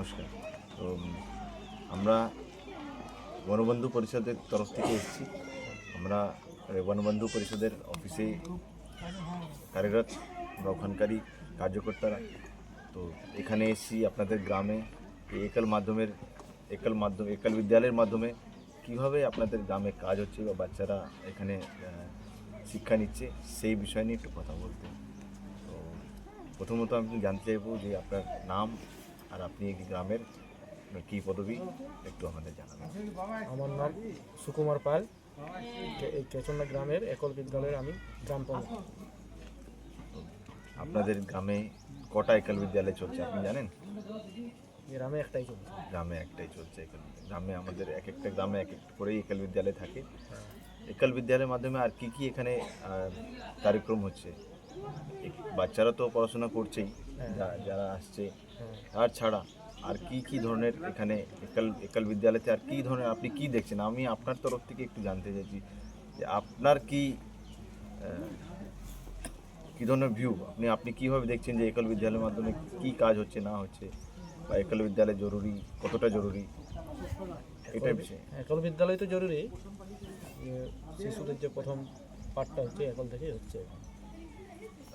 নমস্কার। তো আমরা বনবন্ধু পরিষদের তরফ থেকে এসেছি। আমরা বনবন্ধু পরিষদের অফিসে কার্যরত বা ওখানকারই কার্যকর্তারা। তো এখানে এসেছি আপনাদের গ্রামে এই একল বিদ্যালয়ের মাধ্যমে কীভাবে আপনাদের গ্রামে কাজ হচ্ছে বা বাচ্চারা এখানে শিক্ষা নিচ্ছে সেই বিষয় নিয়ে একটু কথা বলতে। তো প্রথমত আমি জানতে চাইবো যে আপনার নাম আর আপনি এই গ্রামের কী পদবি একটু আমাদের জানাবেন। আমার নাম সুকুমার পাল। এই কেচন্ডা গ্রামের একল বিদ্যালয়ের আমি গ্রাম প্রধান। আপনাদের গ্রামে কটা একল বিদ্যালয় চলছে আপনি জানেন? গ্রামে একটাই চলছে। গ্রামে একটাই চলছে একল গ্রামে। আমাদের এক একটা গ্রামে এক একটা করেই একল বিদ্যালয় থাকে। একল বিদ্যালয়ের মাধ্যমে আর কি এখানে কার্যক্রম হচ্ছে? বাচ্চারা তো পড়াশোনা করছেই, যারা আসছে, আর ছাড়া আর কি ধরনের এখানে একল বিদ্যালয়তে আর কি ধরনের আপনি কি দেখছেন? আমি আপনার তরফ থেকে একটু জানতে চাইছি যে আপনার কি ধরনের ভিউ, আপনি কীভাবে দেখছেন যে একল বিদ্যালয়ের মাধ্যমে কি কাজ হচ্ছে না হচ্ছে, বা একল বিদ্যালয় জরুরি, কতটা জরুরি, এটার বিষয়ে। একল বিদ্যালয় তো জরুরি। শিশুদের যে প্রথম পাঠটা হচ্ছে একল থেকেই হচ্ছে।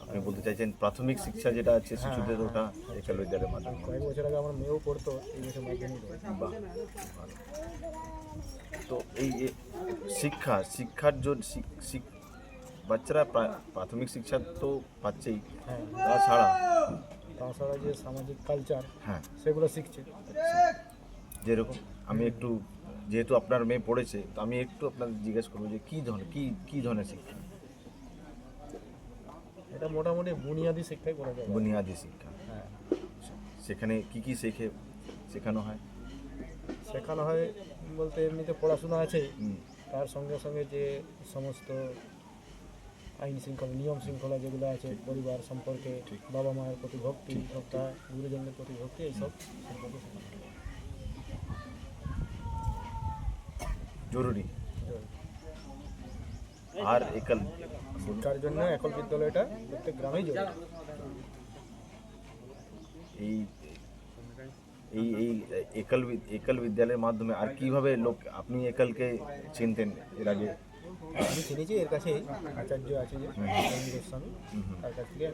আপনি বলতে চাইছেন প্রাথমিক শিক্ষা যেটা আছে শিশুদের, ওটা একল বিদ্যালয়ের মাধ্যমে? কয়েক বছর আগে আমার মেয়েও পড়তো এই বছর মাধ্যমিক। বাহ, ভালো। তো এই শিক্ষার জন্য বাচ্চারা প্রাথমিক শিক্ষা তো পাচ্ছেই, তাছাড়া যে সামাজিক কালচার, হ্যাঁ, সেগুলো শিখছে। যেরকম আমি একটু, যেহেতু আপনার মেয়ে পড়েছে, তো আমি একটু আপনাদের জিজ্ঞেস করবো যে কী ধরনের শিক্ষা? এটা মোটামুটি বুনিয়াদি শিক্ষাই করা যায়। বুনিয়াদি শিক্ষা। হ্যাঁ, সেখানে কি শেখানো হয়? শেখানো হয় বলতে এমনিতে পড়াশোনা আছেই, তার সঙ্গে সঙ্গে যে সমস্ত আইন শৃঙ্খলা, নিয়ম শৃঙ্খলা যেগুলো আছে, পরিবার সম্পর্কে, বাবা মায়ের প্রতি ভক্তি, শ্রদ্ধা, গুরুজনদের প্রতি ভক্তি, এইসব সম্পর্কে জরুরি। আর শিক্ষার জন্য একল বিদ্যালয়টা প্রত্যেক গ্রামেই জরুরি। এই এই এই একল বিদ্যালয়ের মাধ্যমে আর কিভাবে আপনি একলকে চিনতেন এর আগে? আমি চিনেছি, এর কাছে আচার্য আছে যে গোস্বামী, তার কাছ থেকে